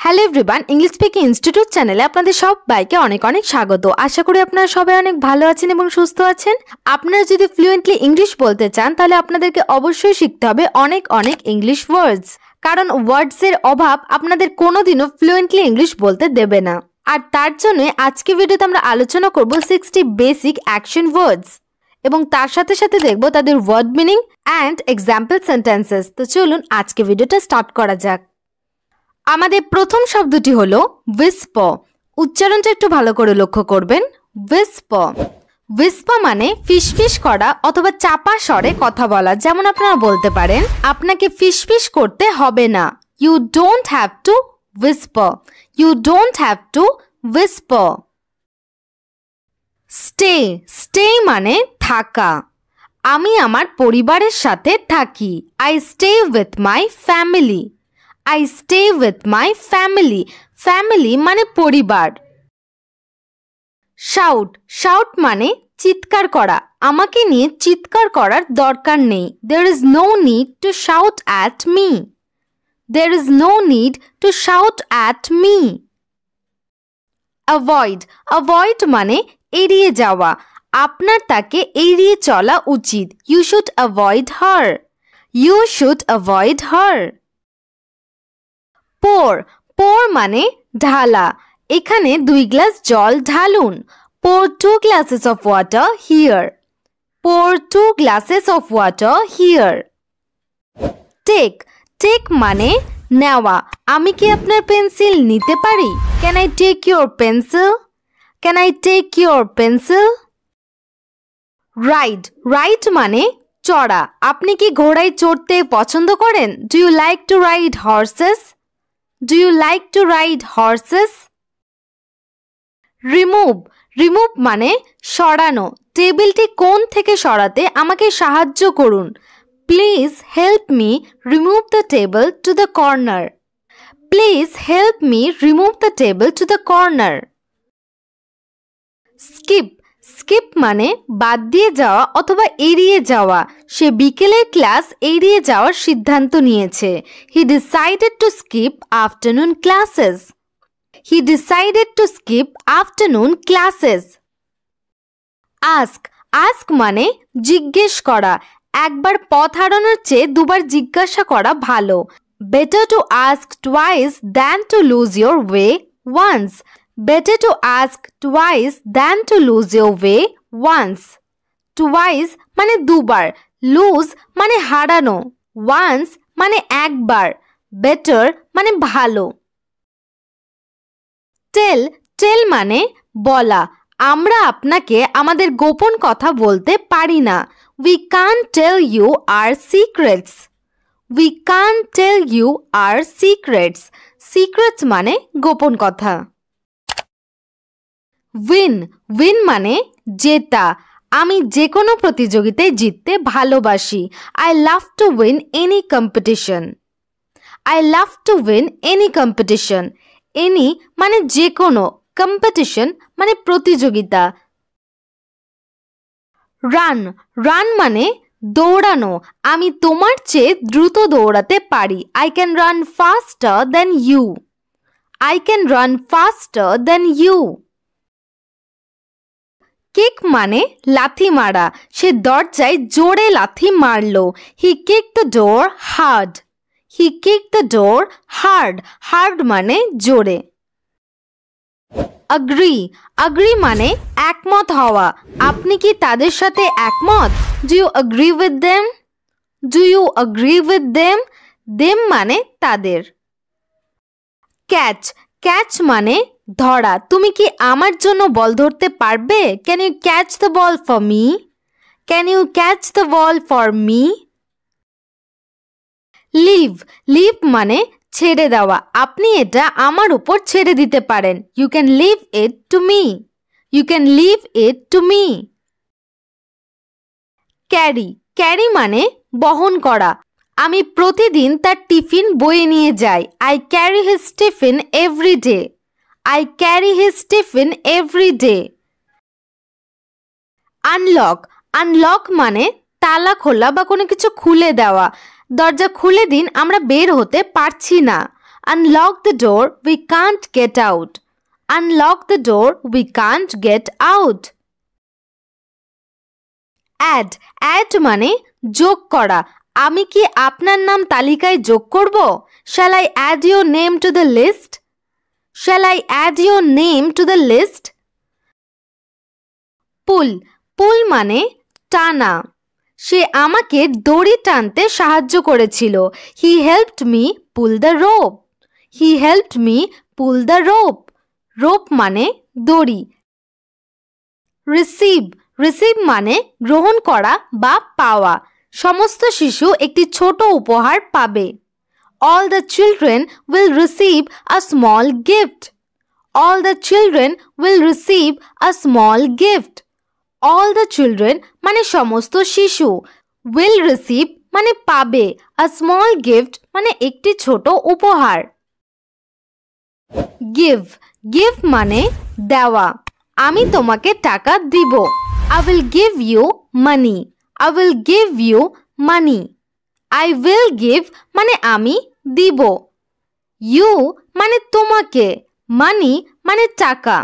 Hello everyone, English speaking institute চ্যানেলে আপনাদের সবাইকে অনেক অনেক স্বাগত। আশা করি আপনারা সবাই অনেক ভালো আছেন এবং সুস্থ আছেন। আপনারা যদি ফ্লুয়েন্টলি ইংলিশ বলতে চান তাহলে আপনাদেরকে অবশ্যই শিখতে হবে অনেক অনেক ইংলিশ ওয়ার্ডস, কারণ ওয়ার্ডসের অভাব আপনাদের কোনোদিনও ফ্লুয়েন্টলি ইংলিশ বলতে দেবে না। আর তার জন্য আজকে ভিডিওতে আমরা আলোচনা করব 60 বেসিক অ্যাকশন ওয়ার্ডস এবং তার সাথে সাথে দেখব তাদের word meaning and example sentences. তো চলুন আজকে ভিডিওটা স্টার্ট করা যাক। আমাদের প্রথম শব্দটি হলো whisper। উচ্চারণটা একটু ভালো করে লক্ষ্য করবেন। whisper whisper মানে ফিসফিস করা অথবা চাপা স্বরে কথা বলা। যেমন আপনারা বলতে পারেন, আপনাকে ফিসফিস করতে হবে না। You don't have to whisper. You don't have to whisper. stay stay মানে থাকা। আমি আমার পরিবারের সাথে থাকি। I stay with my family. I stay with my family. Family মানে পরিবার। shout shout মানে চিৎকার করা। আমাকে নিয়ে চিৎকার করার দরকার নেই। There is no need to shout at me. There is no need to shout at me. avoid avoid মানে এড়িয়ে যাওয়া। আপনার তাকে এড়িয়ে চলা উচিত। You should avoid her. You should avoid her. pour pour মানে ঢালা। এখানে 2 গ্লাস জল ঢালুন। pour 2 glasses of water here. pour 2 glasses of water here. take take মানে নেওয়া। আমি কি আপনার পেন্সিল নিতে পারি? Can I take your pencil? Can I take your pencil? ride ride মানে চড়া। আপনি কি ঘোড়ায় চড়তে পছন্দ করেন? Do you like to ride horses? Do you like to ride horses? remove remove মানে সরানো। টেবিলটি কোণ থেকে সরাতে আমাকে সাহায্য করুন। Please help me remove the table to the corner. Please help me remove the table to the corner. skip skip মানে বাদ দিয়ে যাওয়া অথবা এড়িয়ে যাওয়া। সে বিকেলের ক্লাস এড়িয়ে যাওয়ার সিদ্ধান্ত নিয়েছে। He decided to skip afternoon classes. He decided to skip afternoon classes. ask ask মানে জিজ্ঞেস করা। একবার পথ হারানোর চেয়ে দুবার জিজ্ঞাসা করা ভালো। Better to ask twice than to lose your way once. Better to ask twice than to lose your way once. Twice মানে দুবার, lose মানে হারানো, once মানে একবার, better মানে ভালো। tell tell মানে বলা। আমরা আপনাকে আমাদের গোপন কথা বলতে পারি না। We can't tell you our secrets. We can't tell you our secrets. Secrets মানে গোপন কথা। win win মানে জেতা। আমি যে কোনো প্রতিযোগিতায় জিততে ভালোবাসি। I love to win any competition. I love to win any competition. any মানে যে কোনো, competition মানে প্রতিযোগিতা। run run মানে দৌড়ানো। আমি তোমার চেয়ে দ্রুত দৌড়াতে পারি। I can run faster than you. I can run faster than you. kick মানে লাথি মারা। সে দরজায় জোরে লাথি মারলো। He kicked the door hard. He kicked the door hard. hard মানে জোরে। agree agree মানে একমত হওয়া। আপনি কি তাদের সাথে একমত? Do you agree with them? Do you agree with them? them মানে তাদের। catch catch মানে ধরা। তুমি কি আমার জন্য বল ধরতে পারবে? Can you catch the ball for me? Can you catch the ball for me? leave leave মানে ছেড়ে দেওয়া। আপনি এটা আমার উপর ছেড়ে দিতে পারেন। You can leave it to me. You can leave it to me. carry carry মানে বহন করা। আমি প্রতিদিন তার টিফিন বয়ে নিয়ে যাই। I carry his tiffin every day. I carry his tiffin every day. unlock unlock মানে তালা খোলা বা কোনো কিছু খুলে দেওয়া। দরজা খুলে দিন, আমরা বের হতে পারছি না। Unlock the door, we can't get out. Unlock the door, we can't get out. Add. Add মানে যোগ করা। আমি কি আপনার নাম তালিকায় যোগ করব? Shall I add your name to the list? Shall I add your name to the list? Pull. Pull মানে টানা। সে আমাকে দড়ি টানতে সাহায্য করেছিল। He helped me pull the rope. He helped me pull the rope. Rope মানে দড়ি। Receive. Receive মানে গ্রহণ করা বা পাওয়া। সমস্ত শিশু একটি ছোট উপহার পাবে। All the children will receive a small gift. All the children will receive a small gift. All the children মানে সমস্ত শিশু। Will receive মানে পাবে। A small gift মানে একটি ছোট উপহার। Give. Give মানে দেওয়া। আমি তোমাকে টাকা দিব। I will give you money. I will give you money. I will give মানে আমি দিব। You মানে তোমাকে। Money মানে টাকা।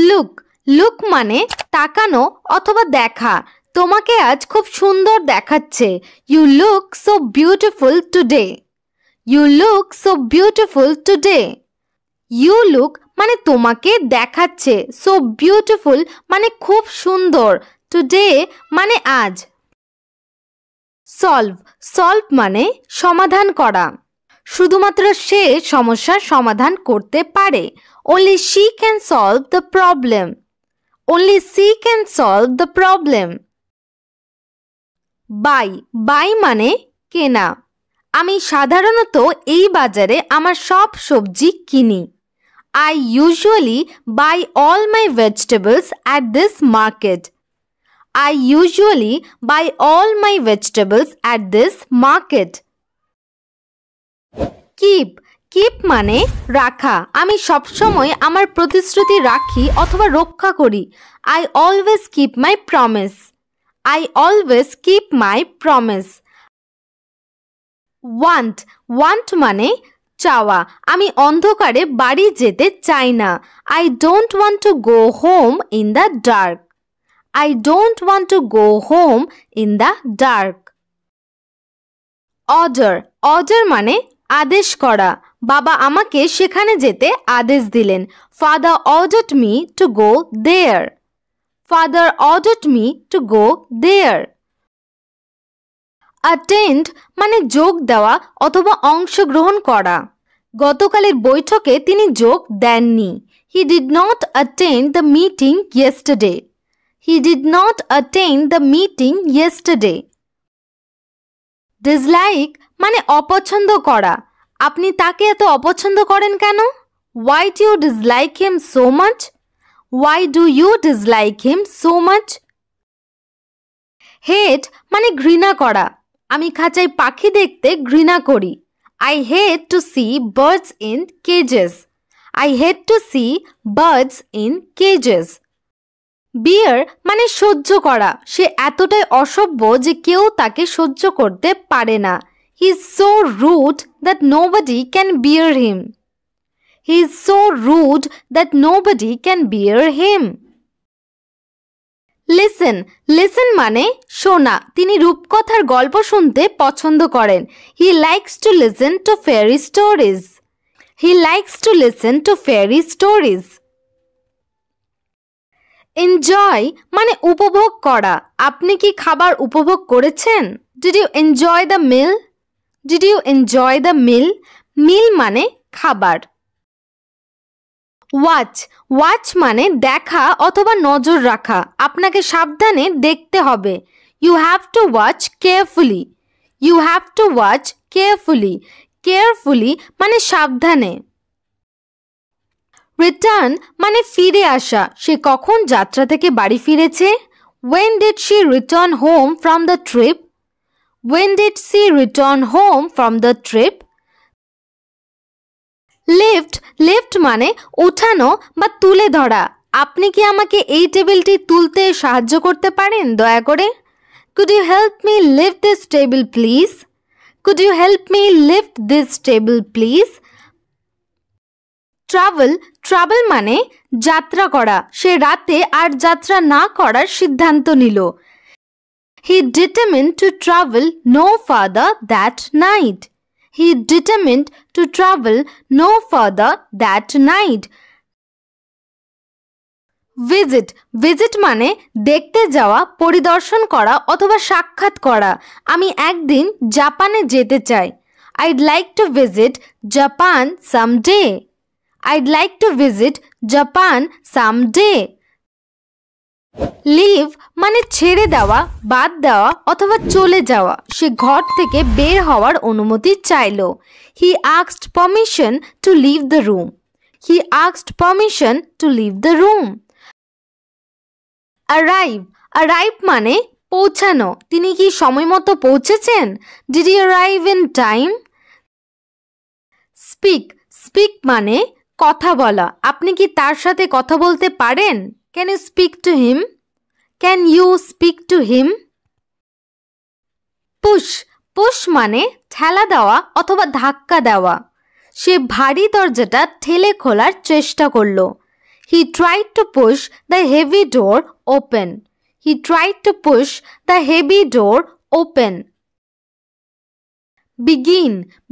Look. Look মানে তাকানো অথবা দেখা। তোমাকে আজ খুব সুন্দর দেখাচ্ছে। You look so beautiful today. You look so beautiful today. You look মানে তোমাকে দেখাচ্ছে। So beautiful মানে খুব সুন্দর। Today মানে আজ। Solve. Solve মানে সমাধান করা। শুধুমাত্র সে সমস্যার সমাধান করতে পারে। Only she can solve the problem. Only she can solve the problem. Buy. Buy মানে কেনা। আমি সাধারণত এই বাজারে আমার সব সবজি কিনি। I usually buy all my vegetables at this market. I usually buy all my vegetables at this market. Keep. Keep মানে রাখা। আমি সবসময় আমার প্রতিশ্রুতি রাখি অথবা রক্ষা করি। I always keep my promise. I always keep my promise. Want. Want মানে চাওয়া। আমি অন্ধকারে বাড়ি যেতে চাই না। I don't want to go home in the dark. I don't want to go home in the dark. Order. Order মানে আদেশ করা। বাবা আমাকে সেখানে যেতে আদেশ দিলেন। Father ordered me to go there. Father ordered me to go there. Attend মানে যোগ দেওয়া অথবা অংশগ্রহণ করা। গতকালের বৈঠকে তিনি যোগ দেননি। He did not attend the meeting yesterday. He did not attend the meeting yesterday. Dislike মানে অপছন্দ করা। আপনি তাকে এত অপছন্দ করেন কেন? Why do you dislike him so much? Why do you dislike him so much? Hate মানে ঘৃণা করা। আমি খাঁচায় পাখি দেখতে ঘৃণা করি। I hate to see birds in cages. I hate to see birds in cages. Bear মানে সহ্য করা। সে এতটাই অসভ্য যে কেউ তাকে সহ্য করতে পারে না। He is so rude that nobody can bear him. He is so rude that nobody can bear him. Listen. Listen মানে শোনা। তিনি রূপকথার গল্প শুনতে পছন্দ করেন। He likes to listen to fairy stories. He likes to listen to fairy stories. Enjoy মানে উপভোগ করা। আপনি কি খাবার উপভোগ করেছেন? Did you enjoy the meal? Did you enjoy the meal? Meal মানে খাবার। Watch. Watch মানে দেখা অথবা নজর রাখা। আপনাকে সাবধানে দেখতে হবে। You have to watch carefully. You have to watch carefully. Carefully মানে সাবধানে। Return মানে ফিরে আসা। সে কখন যাত্রা থেকে বাড়ি ফিরেছে? When did she return home from the trip? When did she return home from the trip? Lift. Lift মানে উঠানো বা তুলে ধরা। আপনি কি আমাকে এই টেবিলটি তুলতে সাহায্য করতে পারেন দয়া করে? Could you help me lift this table please? Could you help me lift this table please? Travel মানে যাত্রা করা। সে রাতে আর যাত্রা না করার সিদ্ধান্ত নিল। He determined to travel no further that night. He determined to travel no further that night. Visit মানে দেখতে যাওয়া, পরিদর্শন করা অথবা সাক্ষাৎ করা। আমি একদিন জাপানে যেতে চাই। I'd like to visit Japan someday. I'd like to visit Japan someday. Leave মানে ছেড়ে দেওয়া, বাদ দেওয়া অথবা চলে যাওয়া। সে ঘর থেকে বের হওয়ার অনুমতি চাইল। He asked permission to leave the room. He asked permission to leave the room. Arrive মানে পৌঁছানো। তিনি কি সময় মতো পৌঁছেছেন? Did he arrive in time? Speak মানে কথা বলা। আপনি কি তার সাথে কথা বলতে পারেন? Can you speak to him? Can you speak to him? Push মানে ঠেলা দেওয়া অথবা ধাক্কা দেওয়া। সে ভারী দরজাটা ঠেলে খোলার চেষ্টা করল। He tried to push the heavy door open. He tried to push the heavy door open.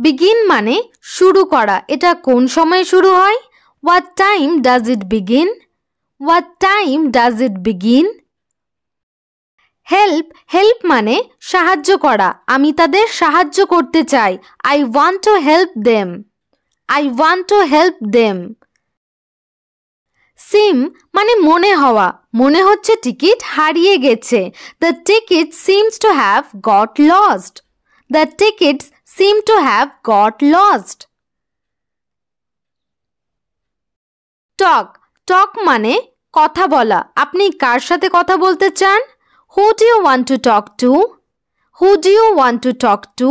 Begin মানে শুরু করা। এটা কোন সময়ে শুরু হয়? What time does it begin? What time does it begin? Help মানে সাহায্য করা। আমি তাদের সাহায্য করতে চাই। I want to help them. I want to help them. Seem মানে মনে হওয়া। মনে হচ্ছে টিকিট হারিয়ে গেছে। The ticket seems to have got lost. The tickets seem to have got lost. Talk মানে কথা বলা। আপনি কার সাথে কথা বলতে চান? Who do you want to talk to? Who do you want to talk to?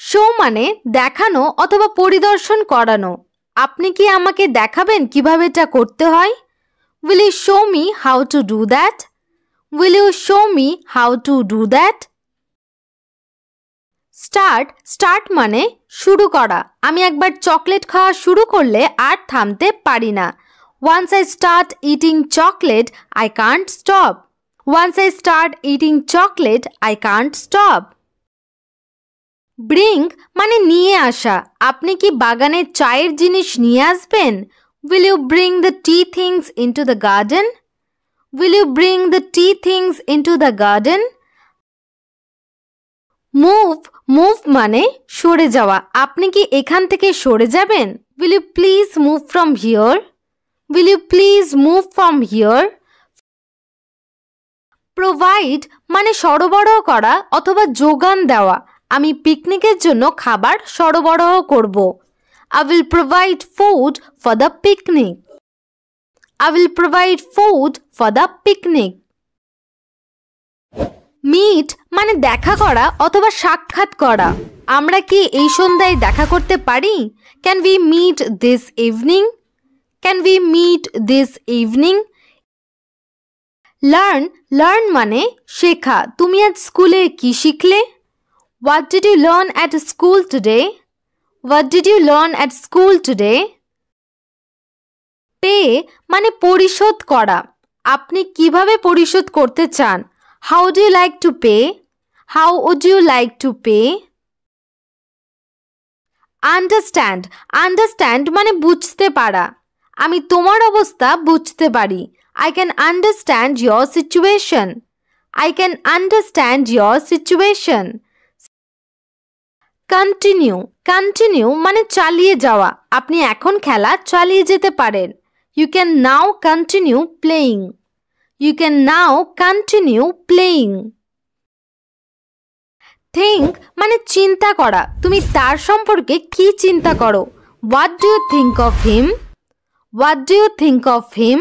Show মানে দেখানো অথবা পরিদর্শন করানো। আপনি কি আমাকে দেখাবেন কিভাবে এটা করতে হয়? Will you show me how to do that? Will you show me how to do that? Start মানে শুরু করা। আমি একবার চকলেট খাওয়া শুরু করলে আর থামতে পারি না। Once I start eating chocolate, I can't stop. Once I start eating chocolate, I can't stop. Bring মানে নিয়ে আসা। আপনি কি বাগানে চায়ের জিনিস নিয়ে আসবেন? Will you bring the tea things into the garden? Will you bring the tea things into the garden? Move মানে সরে যাওয়া। আপনি কি এখান থেকে সরে যাবেন? Will you please move from here? Will you please move from here? Provide মানে সরবরাহ করা অথবা যোগান দেওয়া। আমি পিকনিকের জন্য খাবার সরবরাহ করব। I will provide food for the picnic. I will provide food for the picnic. Meet মানে দেখা করা অথবা সাক্ষাৎ করা। আমরা কি এই সন্ধ্যায় দেখা করতে পারি? Can we meet this evening? Can we meet this evening? Learn মানে শেখা। তুমি আজ স্কুলে কি শিখলে? What did you learn at school today? What did you learn at school today? Pay মানে পরিশোধ করা। আপনি কিভাবে পরিশোধ করতে চান? How do you like to pay? How would you like to pay? Understand মানে বুঝতে পারা। আমি তোমার অবস্থা বুঝতে পারি। I can understand your situation. I can understand your situation. Continue মানে চালিয়ে যাওয়া। আপনি এখন খেলা চালিয়ে যেতে পারেন। You can now continue playing. You can now continue playing. Think মানে চিন্তা করা। তুমি তার সম্পর্কে কি চিন্তা করো? What do you think of him? What do you think of him?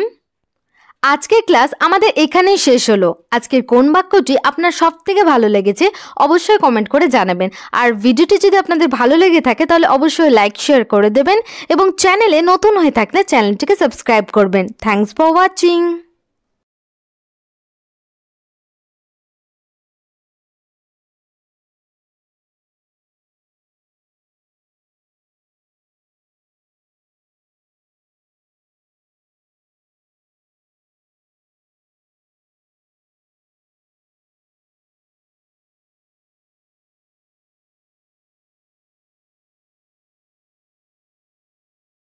আজকের ক্লাস আমাদের এখানেই শেষ হলো। আজকের কোন বাক্যটি আপনার সবথেকে ভালো লেগেছে অবশ্যই কমেন্ট করে জানাবেন। আর ভিডিওটি যদি আপনাদের ভালো লেগে থাকে তাহলে অবশ্যই লাইক শেয়ার করে দেবেন এবং চ্যানেলে নতুন হয়ে থাকলে চ্যানেলটিকে সাবস্ক্রাইব করবেন। Thanks for watching.